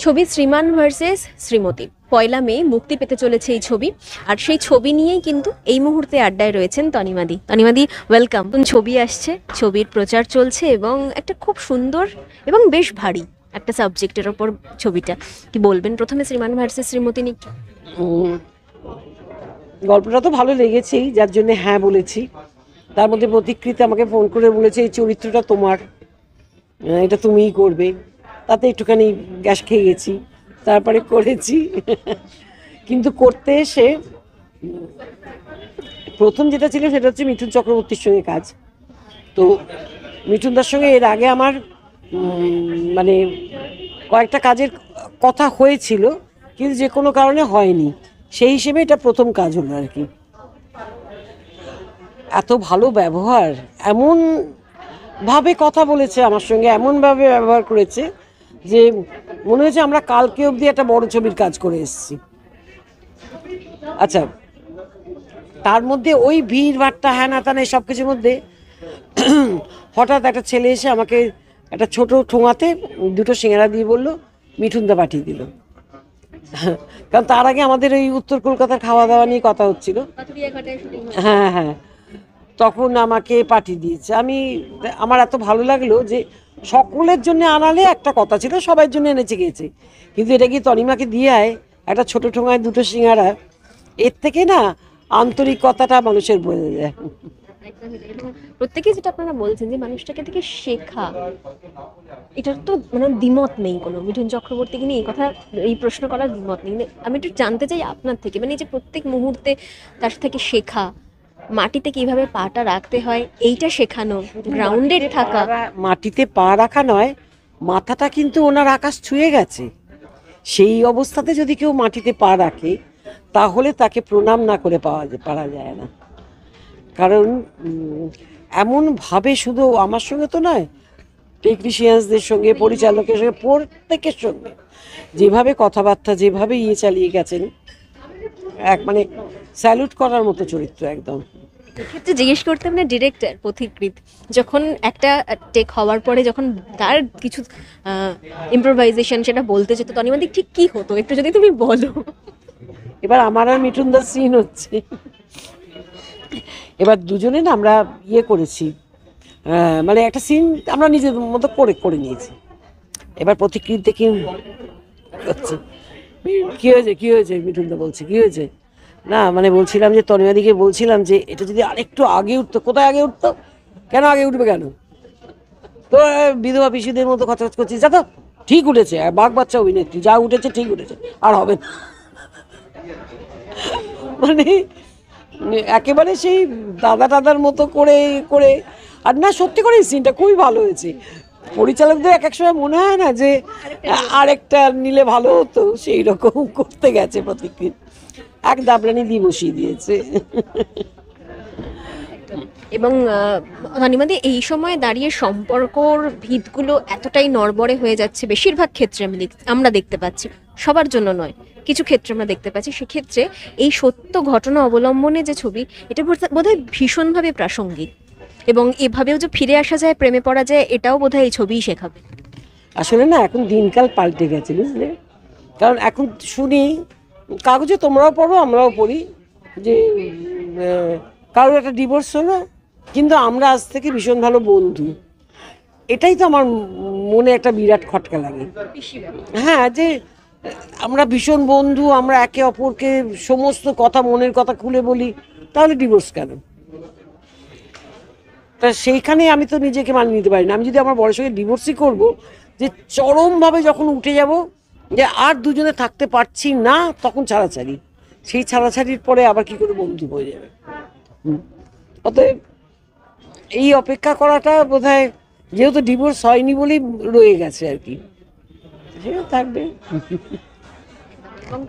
ছবি শ্রীমান ভার্সেস শ্রীমতী 1 মে মুক্তি পেতে চলেছে এই ছবি। আর সেই ছবি নিয়েই কিন্তু এই মুহূর্তে আড্ডায় রয়েছেন তনিমাদি। তনিমাদি, ওয়েলকাম। ছবি আসছে, ছবির প্রচার চলছে এবং একটা খুব সুন্দর এবং বেশ ভারী একটা সাবজেক্টের ওপর ছবিটা। কি বলবেন প্রথমে শ্রীমান ভার্সেস শ্রীমতী নিয়ে? গল্পটা তো ভালো লেগেছেই, যার জন্য হ্যাঁ বলেছি। তার মধ্যে প্রতিকৃতি আমাকে ফোন করে বলেছে এই চরিত্রটা তোমার, এটা তুমিই করবে। তাতে একটুখানি গ্যাস খেয়ে গেছি, তারপরে করেছি। কিন্তু করতে এসে প্রথম যেটা ছিল সেটা হচ্ছে মিঠুন চক্রবর্তীর সঙ্গে কাজ। তো মিঠুনদার সঙ্গে এর আগে আমার মানে কয়েকটা কাজের কথা হয়েছিল, কিন্তু যে কোনো কারণে হয়নি। সেই হিসেবে এটা প্রথম কাজ হলো আর কি। এত ভালো ব্যবহার, এমন ভাবে কথা বলেছে আমার সঙ্গে, এমনভাবে ব্যবহার করেছে যে মনে হয়েছে আমরা কালকে অবধি একটা বড় ছবির কাজ করে এসেছি। আচ্ছা, তার মধ্যে ওই ভিড় ভাট্টা হ্যাঁ না তা নেই সব কিছুর মধ্যে হঠাৎ একটা ছেলে এসে আমাকে একটা ছোট ঠোঙাতে 2টো সিঙ্গারা দিয়ে বললো মিঠুনদা পাঠিয়ে দিল। কারণ তার আগে আমাদের ওই উত্তর কলকাতার খাওয়া দাওয়া নিয়ে কথা হচ্ছিল। হ্যাঁ হ্যাঁ, তখন আমাকে পাঠিয়ে দিয়েছে। আমার এত ভালো লাগলো যে সকলের জন্য আনালে একটা কথা ছিল, সবার জন্য এনেছে গিয়েছে, কিন্তু এটা কি তনিমাকে দিয়ে একটা ছোট ঠোঙায় 2টো সিঙ্গারা, এর থেকে না আন্তরিকতাটা মানুষের বোঝা যায়। প্রত্যেকেই যেটা আপনারা বলছেন যে মানুষটাকে থেকে শেখা, এটার তো মানে দ্বিমত নেই কোনো। মিঠুন চক্রবর্তীকে নিয়ে এই কথা, এই প্রশ্ন করার দ্বিমত নেই। আমি একটু জানতে চাই আপনার থেকে, মানে এই যে প্রত্যেক মুহূর্তে তার থেকে শেখা, মাটিতে কিভাবে পাটা রাখতে হয় এইটা শেখানো, গ্রাউন্ডেড থাকা। মাটিতে পা রাখা নয়, মাথাটা কিন্তু ওনার আকাশ ছুঁয়ে গেছে। সেই অবস্থাতে যদি কেউ মাটিতে পা রাখে তাহলে তাকে প্রণাম না করে পারা যায় না। কারণ এমনভাবে শুধু আমার সঙ্গে তো নয়, টেকনিশিয়ানসদের সঙ্গে, পরিচালকের সঙ্গে, প্রত্যেকের সঙ্গে যেভাবে কথাবার্তা, যেভাবে চালিয়ে গেছেন, মানে স্যালুট করার মতো চরিত্র একদম। এক্ষেত্রে জিজ্ঞেস করতাম না, ডিরেক্টর পথিকৃৎ যখন একটা টেক হওয়ার পরে যখন তার কিছু ইম্প্রোভাইজেশন সেটা বলতে যেত, তনিমাদি ঠিক কি হতো একটু যদি তুমি বলো। এবার আমার আর মিঠুনদার সিন হচ্ছে, এবার দুজনে না আমরা করেছি, মানে একটা সিন আমরা নিজের মতো করে নিয়েছি। এবার প্রতিকৃতি দেখি হচ্ছে, কী হয়েছে মিঠুনদা বলছে কী হয়েছে, না মানে বলছিলাম যে তনিমাদিকে বলছিলাম যে এটা যদি আরেকটু আগে উঠতো। কোথায় আগে উঠতো? কেন আগে উঠবে কেন? তো বিধবা পিসিদের মতো খচখচ করছিস, যা তো ঠিক উঠেছে, বাঘ বাচ্চা অভিনেত্রী, যা উঠেছে ঠিক উঠেছে, আর হবে না। মানে একেবারে সেই দাদার মতো করে করে। আর না, সত্যি করে সিনটা খুবই ভালো হয়েছে। পরিচালকদের এক সময় মনে হয় না যে আরেকটা নিলে ভালো হতো, সেই রকম করতে গেছে প্রতিকৃত, এক দাবরানি দিয়ে বসিয়ে দিয়েছে। এবং তনিমাদি এই সময় দাঁড়িয়ে সম্পর্কর ভিতগুলো এতটাই নড়বড়ে হয়ে যাচ্ছে বেশিরভাগ ক্ষেত্রে আমরা দেখতে পাচ্ছি, সবার জন্য নয়, কিছু ক্ষেত্রে আমরা দেখতে পাচ্ছি। সেক্ষেত্রে এই সত্য ঘটনা অবলম্বনে যে ছবি, এটা বোধহয় ভীষণভাবে প্রাসঙ্গিক। এবং এভাবেও যে ফিরে আসা যায়, প্রেমে পড়া যায়, এটাও বোধহয় এই ছবিই শেখাবে। আসলে না, এখন দিনকাল পাল্টে গেছে বুঝলে। কারণ এখন শুনি কাগজে, তোমরাও পড়ো আমরাও পড়ি, যে কারোর একটা ডিভোর্স হলো, কিন্তু আমরা আজ থেকে ভীষণ ভালো বন্ধু। এটাই তো আমার মনে একটা বিরাট খটকা লাগে। হ্যাঁ, যে আমরা ভীষণ বন্ধু, আমরা একে অপরকে সমস্ত কথা, মনের কথা খুলে বলি, তাহলে ডিভোর্স কেন? তা সেইখানে আমি তো নিজেকে মানিয়ে নিতে পারি না। আমি যদি আমার বড়ের সঙ্গে ডিভোর্সই করব, যে চরমভাবে যখন উঠে যাব যে আর দুজনে থাকতে পারছি না, তখন ছাড়াছাড়ি। সেই ছাড়াছাড়ির পরে আবার কি করে বন্ধু হয়ে যাবে? অতএব এই অপেক্ষা করাটা বোধহয়, যেহেতু ডিভোর্স হয়নি বলেই রয়ে গেছে আর কি, সেটা থাকবে। এবং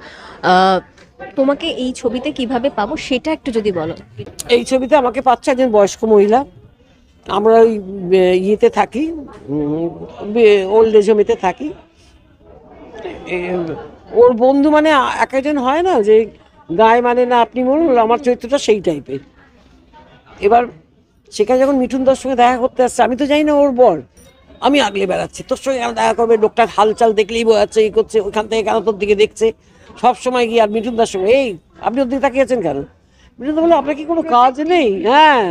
তোমাকে এই ছবিতে কিভাবে পাবো সেটা একটু যদি বলো। এই ছবিতে আমাকে পাচ্ছে একজন বয়স্ক মহিলা। আমরা ওই ইয়েতে থাকি, ওল্ড এজ হোমেতে থাকি। ওর বন্ধু মানে এক একজন হয় না যে গায়ে মানে না আপনি বলুন, আমার চরিত্রটা সেই টাইপের। এবার সেখানে যখন মিঠুনদার সঙ্গে দেখা করতে আসছে, আমি তো জানি না ওর বর, আমি আগলে বেড়াচ্ছি, তোর সঙ্গে কেন দেখা করবে, লোকটার হালচাল দেখলেই বোঝাচ্ছে এই করছে, ওইখান থেকে কেন তোর দিকে দেখছে সব সময় গিয়ে। আর মিঠুনদার সঙ্গে, এই আপনি ওর দিকে তাকিয়েছেন কেন? মিঠুনদা বলে, আপনার কি কোনো কাজ নেই? হ্যাঁ,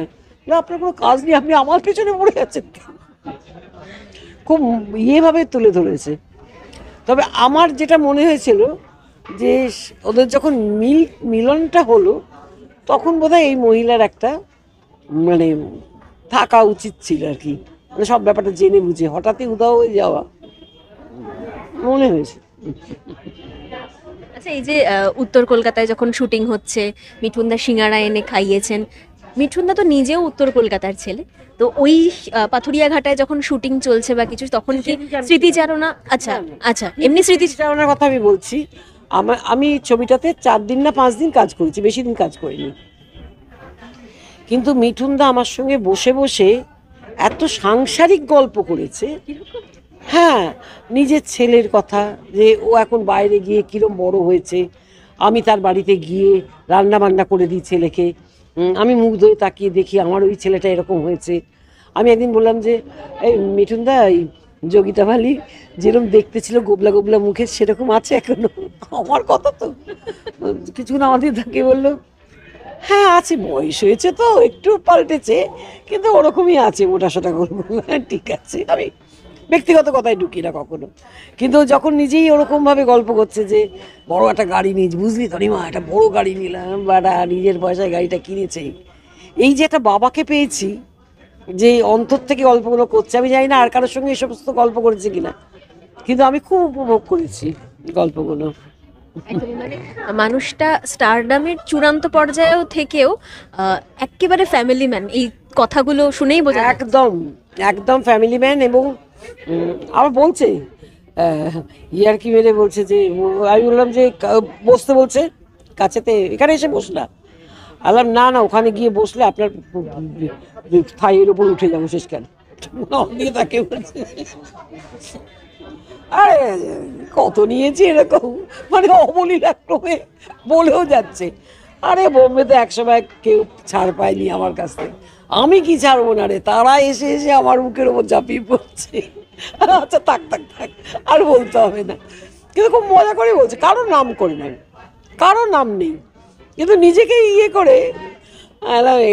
না আপনার কোনো কাজ নেই, আপনি আমার পেছনে পড়ে আছেন। খুব ইয়েভাবে তুলে ধরেছে। তবে আমার যেটা মনে হয়েছিল যে ওদের যখন মিলনটা হলো, তখন বোধহয় এই মহিলার একটা মানে থাকা উচিত ছিল আর কি, মানে সব ব্যাপারটা জেনে বুঝে। হঠাৎই উধাও হয়ে যাওয়া মনে হয়েছে। আচ্ছা, এই যে উত্তর কলকাতায় যখন শুটিং হচ্ছে, মিঠুনদা সিঙ্গারা এনে খাইয়েছেন। মিঠুনদা তো নিজেও উত্তর কলকাতার ছেলে, তো ওই পাথুরিয়া ঘাটায় যখন শুটিং চলছে বা কিছু, তখন কি স্মৃতিচারণা? আচ্ছা আচ্ছা, এমনি স্মৃতিচারণার কথা আমি বলছি। আমি ছবিটাতে 4 দিন না 5 দিন কাজ করেছি, বেশি দিন কাজ করিনি। কিন্তু মিঠুনদা আমার সঙ্গে বসে বসে এত সাংসারিক গল্প করেছে। হ্যাঁ, নিজের ছেলের কথা, যে ও এখন বাইরে গিয়ে কিরম বড় হয়েছে, আমি তার বাড়িতে গিয়ে রান্না বান্না করে দিই ছেলেকে, আমি মুগ্ধ হয়ে তাকিয়ে দেখি আমার ওই ছেলেটা এরকম হয়েছে। আমি একদিন বললাম যে, এই মিঠুনদা, এই যোগিতা মালি যেরকম দেখতে ছিল গোবলা গোবলা মুখে, সেরকম আছে এখনো? আমার কথা তো কিছুক্ষণ আমাদের তাকে বললো, হ্যাঁ আছে, বয়স হয়েছে তো একটু পাল্টেছে, কিন্তু ওরকমই আছে, মোটা সোটা করবো। ঠিক আছে, আমি ব্যক্তিগত কথায় ঢুকি না কখনো। কিন্তু যখন নিজেই ওরকমভাবে গল্প করছে যে বড় একটা গাড়ি নিয়েছি, বুঝলি তো মা, একটা বড় গাড়ি নিলাম, বাড়া নিজের পয়সায় গাড়িটা কিনেছে, এই যে একটা বাবাকে পেয়েছি যে অন্তর থেকে গল্পগুলো করছে। আমি জানি না আর কারোর সঙ্গে এই সমস্ত গল্প করেছে কিনা, কিন্তু আমি খুব উপভোগ করেছি গল্পগুলো। একদমই, মানে মানুষটা স্টারডামের চূড়ান্ত পর্যায়েও থেকেও একেবারে ফ্যামিলি ম্যান, এই কথাগুলো শুনেই বোঝা যায়। একদম একদম ফ্যামিলি ম্যান। এবং আবার বলছে, ইয়ার্কি মেরে বলছে যে, আমি বললাম যে বসতে বলছে কাছেতে, এখানে এসে বস না। আলাম না না, ওখানে গিয়ে বসলে আপনার থাইয়ের ওপর উঠে যাবো শেষ কেন দিয়ে তাকে বলছে। আরে কত নিয়েছি এরকম, মানে অবলীলাক্রমে বলেও যাচ্ছে। আরে বোম্বেতে একসময় কেউ ছাড় পায়নি আমার কাছ থেকে, আমি কি ছাড়বো না রে, তারা এসে এসে আমার মুখের ওপর ঝাঁপিয়ে পড়ছে। আচ্ছা থাক থাক থাক, আর বলতে হবে না। কিন্তু খুব মজা করে বলছে, কারোর নাম করে না, কারোর নাম নেই, কিন্তু নিজেকে ইয়ে করে।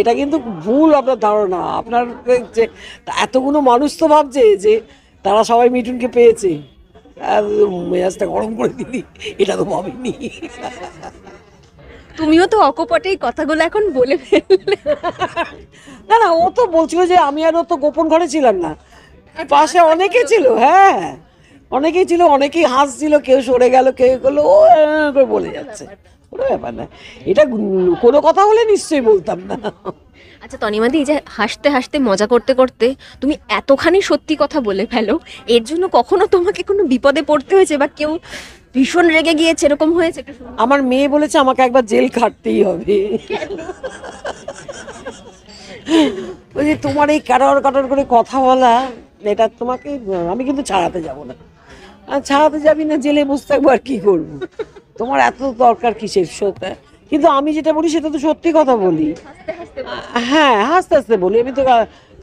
এটা কিন্তু ভুল আপনার ধারণা। আপনার যে এতগুলো মানুষ তো ভাবছে যে তারা সবাই মিঠুনকে পেয়েছে, মেজাজটা গরম করে দিলি, এটা তো ভাবিনি। তুমিও তো অকপটেই কথাগুলো এখন বলে ফেললে। না না, ও তো বলছিল যে আমি আর ও তো গোপন ঘরে ছিলাম না, পাশে অনেকে ছিল। হ্যাঁ, অনেকেই ছিল, অনেকেই হাসছিল, কেউ সরে গেল, কেউ করলো, ও করে বলে যাচ্ছে, কোনো ব্যাপার না। এটা কোনো কথা হলে নিশ্চয়ই বলতাম না। আচ্ছা তনিমাদি, এই যে হাসতে হাসতে মজা করতে করতে তুমি এতখানি সত্যি কথা বলে ফেলো, এর জন্য কখনো তোমাকে কোনো বিপদে পড়তে হয়েছে বা কেউ ভীষণ রেগে গিয়েছে, এরকম হয়েছে? একটু শুনি। আমার মেয়ে বলেছে আমাকে একবার জেল খাটতেই হবে। ওই যে তোমার এই কাটার কাটার করে কথা বলা, এটা তোমাকে আমি কিন্তু ছাড়াতে যাব না। আর ছাড়াতে যাবি না, জেলে বসে থাকবো, আর কি করবো? তোমার এত দরকার কিসের সত্যি? কিন্তু আমি যেটা বলি সেটা তো সত্যি কথা বলি। হ্যাঁ, হাসতে হাসতে বলি। আমি তো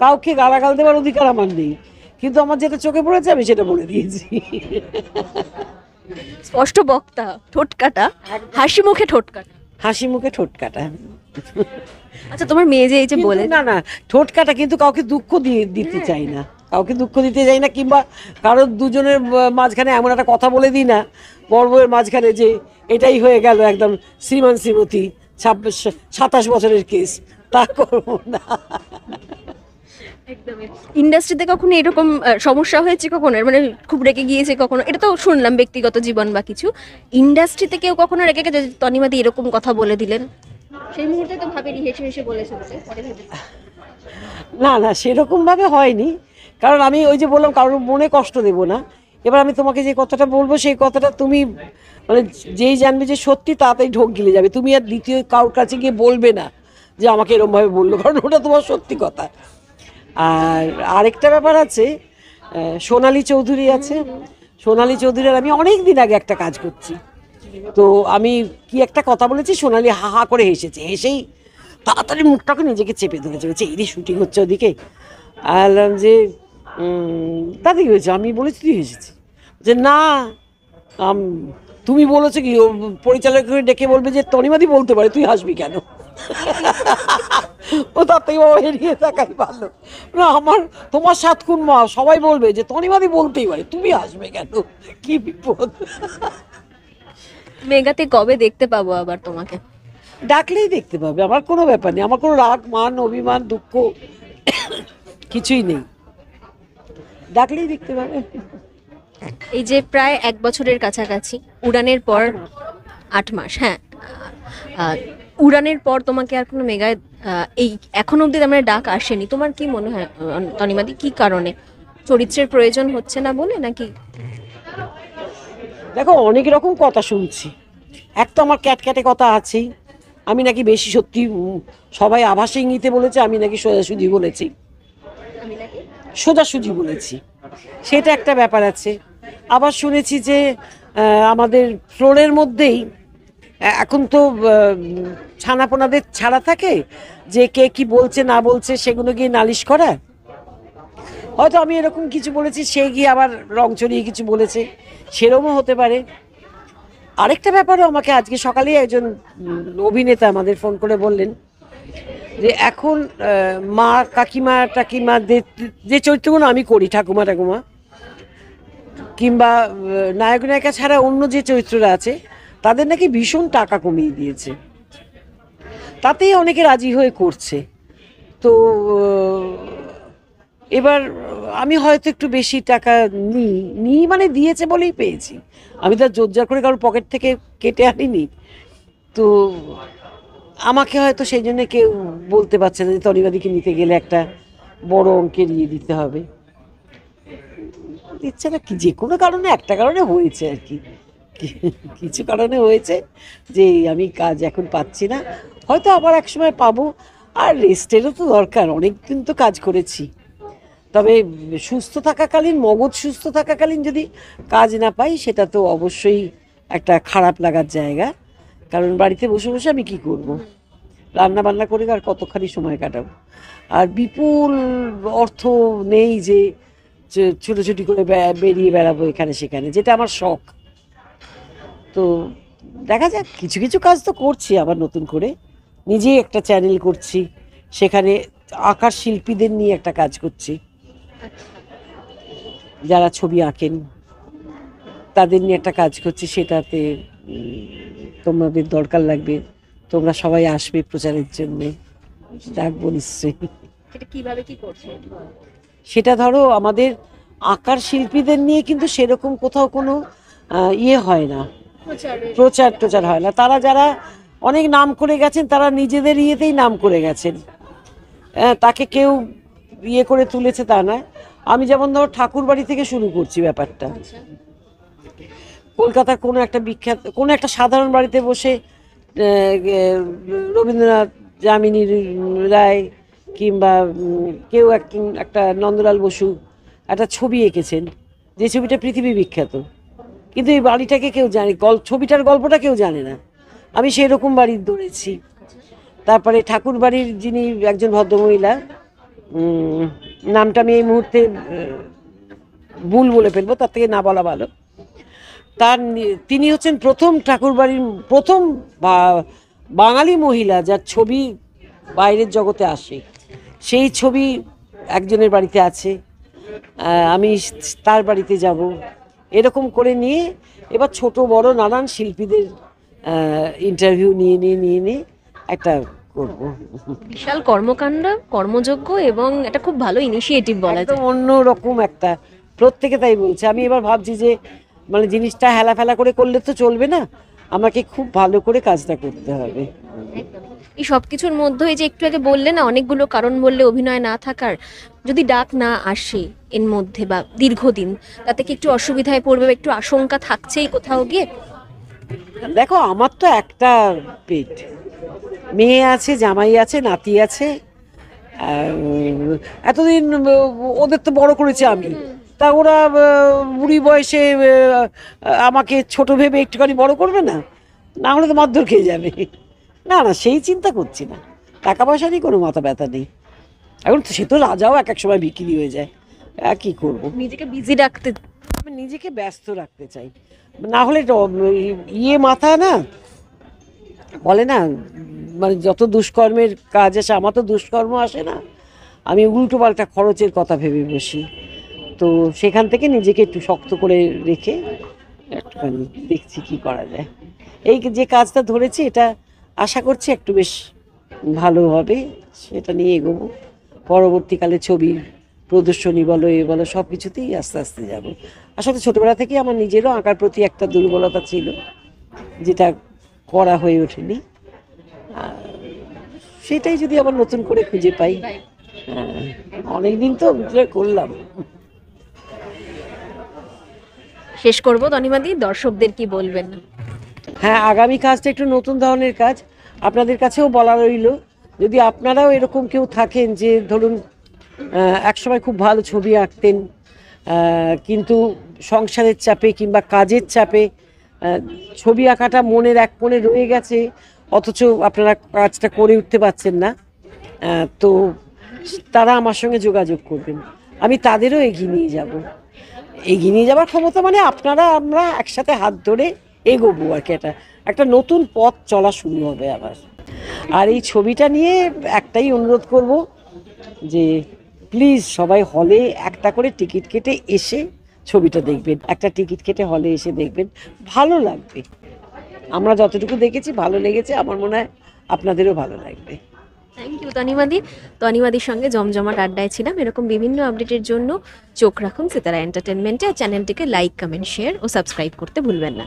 কাউকে গালাগাল দেওয়ার অধিকার আমার নেই, কিন্তু আমার যেটা চোখে পড়েছে আমি সেটা বলে দিয়েছি। স্পষ্ট বক্তা, ঠোঁট কাটা, হাসি মুখে ঠোঁট কাটা। হাসি মুখে ঠোঁট কাটা। আচ্ছা, তোমার মেয়ে যে এই যে বলে, না না, ঠোঁট কাটা, কিন্তু কাউকে দুঃখ দিতে চাই না, কাউকে দুঃখ দিতে চাই না, কিংবা কারোর দুজনের মাঝখানে এমন একটা কথা বলে দিই না বড় বউয়ের মাঝখানে যে এটাই হয়ে গেল একদম শ্রীমান শ্রীমতী 27 বছরের কেস, তা করবো না। ইন্ডাস্ট্রিতে কখনো এরকম সমস্যা হয়েছে কখনো, মানে খুব রেগে গিয়েছে কখনো? এটা তো শুনলাম ব্যক্তিগত জীবন বা কিছু, ইন্ডাস্ট্রিতে কেউ কখনো রেগে গেছে তনিমাদি এরকম কথা বলে দিলেন? সেই মুহূর্তে তো ভাবেনি, হেসে হেসে বলেছে বলে পরে ভেবেছে। না না, সেরকমভাবে হয়নি, কারণ আমি ওই যে বললাম কারোর মনে কষ্ট দেব না। এবার আমি তোমাকে যে কথাটা বলবো সেই কথাটা তুমি মানে যেই জানবে যে সত্যি, তাড়াতাড়ি ঢোক গিলে যাবে। তুমি আর দ্বিতীয় কারোর কাছে গিয়ে বলবে না যে আমাকে এরকমভাবে বললো, কারণ ওটা তোমার সত্যি কথা। আর আরেকটা ব্যাপার আছে, সোনালী চৌধুরী আছে, সোনালী চৌধুরীর আমি অনেক দিন আগে একটা কাজ করছি, তো আমি কি একটা কথা বলেছি, সোনালী হা হা করে হেসেছে, হেসেই তাড়াতাড়ি মুখটাকে নিজেকে চেপে ধরেছে, বলছে এই শুটিং হচ্ছে ওদিকে। বললাম যে তাতে কি হয়েছে, আমি বলেছি তুই হেসেছি, যে না তুমি বলেছো কি, ও পরিচালককে ডেকে বলবে যে তনিমাদি বলতে পারে, তুই হাসবি কেন? ও তার থেকে বাবা এড়িয়ে থাকাই ভালো। না আমার, তোমার 7 খুন মা, সবাই বলবে যে তনিমাদি বলতেই পারে, তুমি হাসবে কেন? কি বিপদ। মেগাতে কবে দেখতে পাবো আবার তোমাকে? ডাকলেই দেখতে পাবে, আমার কোনো ব্যাপার নেই, আমার কোনো রাগ মান অভিমান দুঃখ কিছুই নেই, ডাকলেই দেখতে পাবে। এই যে প্রায় 1 বছরের কাছাকাছি উড়ানের পর, 8 মাস, হ্যাঁ, আহ, উড়ানের পর তোমাকে আর কোনো মেগায় এই এখন অবধি আমার ডাক আসেনি। তোমার কি মনে হয় তনিমাদি, কি কারণে? চরিত্রের প্রয়োজন হচ্ছে না বলে নাকি? দেখো অনেক রকম কথা শুনছি, এক তো আমার ক্যাটক্যাটে কথা আছেই, আমি নাকি বেশি সত্যি সবাই আভাসে ইঙ্গিতে বলেছে, আমি নাকি সোজাসুজি বলেছি, সোজাসুজি বলেছি, সেটা একটা ব্যাপার আছে। আবার শুনেছি যে আমাদের ফ্লোরের মধ্যেই এখন তো ছানাপোনাদের ছাড়া থাকে, যে কে কি বলছে না বলছে সেগুলো গিয়ে নালিশ করা, হয়তো আমি এরকম কিছু বলেছি, সে গিয়ে আবার রং চড়িয়ে কিছু বলেছে, সেরকমও হতে পারে। আরেকটা ব্যাপারও আমাকে আজকে সকালেই একজন অভিনেতা আমাদের ফোন করে বললেন যে এখন মা কাকিমা টাকিমা যে চরিত্রগুলো আমি করি, ঠাকুমা ঠাকুমা কিংবা নায়ক নায়িকা ছাড়া অন্য যে চরিত্ররা আছে, তাদের নাকি ভীষণ টাকা কমিয়ে দিয়েছে, তাতেই অনেকে রাজি হয়ে করছে। তো এবার আমি হয়তো একটু বেশি টাকা নিই মানে দিয়েছে বলেই পেয়েছি, আমি তো জোরজার করে কারোর পকেট থেকে কেটে আনিনি। তো আমাকে হয়তো সেই জন্য কেউ বলতে পারছে না যে তনিবাদিকে নিতে গেলে একটা বড় অঙ্কের ইয়ে দিতে হবে, দিচ্ছে না কি, যে কোনো কারণে একটা কারণে হয়েছে আর কি, কিছু কারণে হয়েছে যে আমি কাজ এখন পাচ্ছি না, হয়তো আবার এক সময় পাবো। আর রেস্টেরও তো দরকার, অনেক দিন তো কাজ করেছি, তবে সুস্থ থাকাকালীন, মগজ সুস্থ থাকাকালীন যদি কাজ না পাই, সেটা তো অবশ্যই একটা খারাপ লাগার জায়গা। কারণ বাড়িতে বসে বসে আমি কি করব, রান্না বান্না করে আর কতখানি সময় কাটাবো, আর বিপুল অর্থ নেই যে ছুটোছুটি করে বেরিয়ে বেড়াবো এখানে সেখানে, যেটা আমার শখ। তো দেখা যাক, কিছু কিছু কাজ তো করছি, আবার নতুন করে নিজেই একটা চ্যানেল করছি, সেখানে আঁকার শিল্পীদের নিয়ে একটা কাজ করছি, যারা ছবি আঁকেন তাদের নিয়ে একটা কাজ করছি, সেটাতে তোমাদের দরকার লাগবে, তোমরা সবাই আসবে প্রচারের জন্যে, ডাকবো নিশ্চয়ই। সেটা কিভাবে কি করছো? সেটা ধরো আমাদের আঁকার শিল্পীদের নিয়ে কিন্তু সেরকম কোথাও কোনো ইয়ে হয় না, প্রচার টোচার হয় না, তারা যারা অনেক নাম করে গেছেন তারা নিজেদের ইয়েতেই নাম করে গেছেন, তাকে কেউ ইয়ে করে তুলেছে তা নয়। আমি যেমন ধরো ঠাকুর বাড়ি থেকে শুরু করছি ব্যাপারটা, কলকাতার কোনো একটা বিখ্যাত কোনো একটা সাধারণ বাড়িতে বসে রবীন্দ্রনাথ, যামিনী রায় কিংবা কেউ একটা নন্দলাল বসু একটা ছবি এঁকেছেন, যে ছবিটা পৃথিবী বিখ্যাত, কিন্তু এই বাড়িটাকে কেউ জানে, ছবিটার গল্পটা কেউ জানে না, আমি সেই রকম বাড়ির ধরেছি। তারপরে ঠাকুর বাড়ির যিনি একজন ভদ্রমহিলা, নামটা আমি এই মুহূর্তে ভুল বলে ফেলবো, তার থেকে না বলা ভালো, তিনি হচ্ছেন প্রথম ঠাকুরবাড়ির প্রথম বাঙালি মহিলা যার ছবি বাইরের জগতে আসে, সেই ছবি একজনের বাড়িতে আছে, আমি তার বাড়িতে যাব, এরকম করে নিয়ে এবার ছোট বড় নানান শিল্পীদের ইন্টারভিউ নিয়ে একটা করব। বিশাল কর্মকাণ্ড, কর্মযোগ্য এবং এটা খুব ভালো ইনিশিয়েটিভ বলা যায়। অন্য রকম একটা, প্রত্যেকে তাই বলছে। আমি এবার ভাবছি যে মানে জিনিসটা হেলাফেলা করে করলে তো চলবে না, আমাকে খুব ভালো করে কাজটা করতে হবে। এই সব কিছুর মধ্যে এই যে একটু আগে বললে না, অনেকগুলো কারণ বললে অভিনয় না থাকার, যদি ডাক না আসে এর মধ্যে বা দীর্ঘদিন, তাতে কি একটু অসুবিধায় পড়বে বা একটু আশঙ্কা থাকছেই কোথাও গিয়ে? দেখো আমার তো একটা পেট, মেয়ে আছে, জামাই আছে, নাতি আছে, এতদিন ওদের তো বড় করেছে আমি, তা ওরা বুড়ি বয়সে আমাকে ছোট ভেবে একটুখানি বড় করবে না, না হলে তো মারধর খেয়ে যাবে। না না, সেই চিন্তা করছি না, টাকা পয়সা নিয়ে কোনো মাথা ব্যথা নেই, এখন সে তো রাজাও এক এক সময় বিক্রি হয়ে যায়, কি করব, নিজেকে বিজি রাখতে। আমি নিজেকে ব্যস্ত রাখতে চাই, না হলে ইয়ে মাথা না বলে না, মানে যত দুষ্কর্মের কাজ আসে, আমার তো দুষ্কর্ম আসে না, আমি উল্টো পাল্টা খরচের কথা ভেবে বসি। তো সেখান থেকে নিজেকে একটু শক্ত করে রেখে একটুখানি দেখছি কি করা যায়। এই যে কাজটা ধরেছি এটা আশা করছি একটু বেশ ভালো হবে, সেটা নিয়ে এগোবো। পরবর্তীকালে ছবির প্রদর্শনী বলো এ বলো সব কিছুতেই আস্তে আস্তে যাব। আসলে ছোটবেলা থেকেই আমার নিজেরও আঁকার প্রতি একটা দুর্বলতা ছিল, যেটা করা হয়ে ওঠেনি। সেটাই যদি আবার নতুন করে খুঁজে পাই। হ্যাঁ, অনেকদিন তো করলাম। শেষ করবো তনিমাদি, দর্শকদের কি বলবেন? হ্যাঁ, আগামী কাজটা একটু নতুন ধরনের কাজ, আপনাদের কাছেও বলা রইল, যদি আপনারাও এরকম কেউ থাকেন যে ধরুন একসময় খুব ভালো ছবি আঁকতেন, কিন্তু সংসারের চাপে কিংবা কাজের চাপে ছবি আঁকাটা মনের এক কোণে রয়ে গেছে, অথচ আপনারা কাজটা করে উঠতে পারছেন না, তো তারা আমার সঙ্গে যোগাযোগ করবেন, আমি তাদেরও এগিয়ে নিয়ে যাব। এগিয়ে নিয়ে যাওয়ার ক্ষমতা মানে আপনারা আমরা একসাথে হাত ধরে এগোবো আর কি, একটা নতুন পথ চলা শুরু হবে আবার। আর এই ছবিটা নিয়ে একটাই অনুরোধ করব যে প্লিজ সবাই হলে একটা করে টিকিট কেটে এসে ছবিটা দেখবেন, একটা টিকিট কেটে হলে এসে দেখবেন, ভালো লাগবে। আমরা যতটুকু দেখেছি ভালো লেগেছে, আমার মনে হয় আপনাদেরও ভালো লাগবে। Thank you তনিমাদি। তনিমাদির সঙ্গে জমজমাট আড্ডায় ছিলাম। এরকম বিভিন্ন আপডেটের জন্য চোখ রাখুন সিতারা এন্টারটেনমেন্টে, আর চ্যানেলটিকে লাইক, কমেন্ট, শেয়ার ও সাবস্ক্রাইব করতে ভুলবেন না।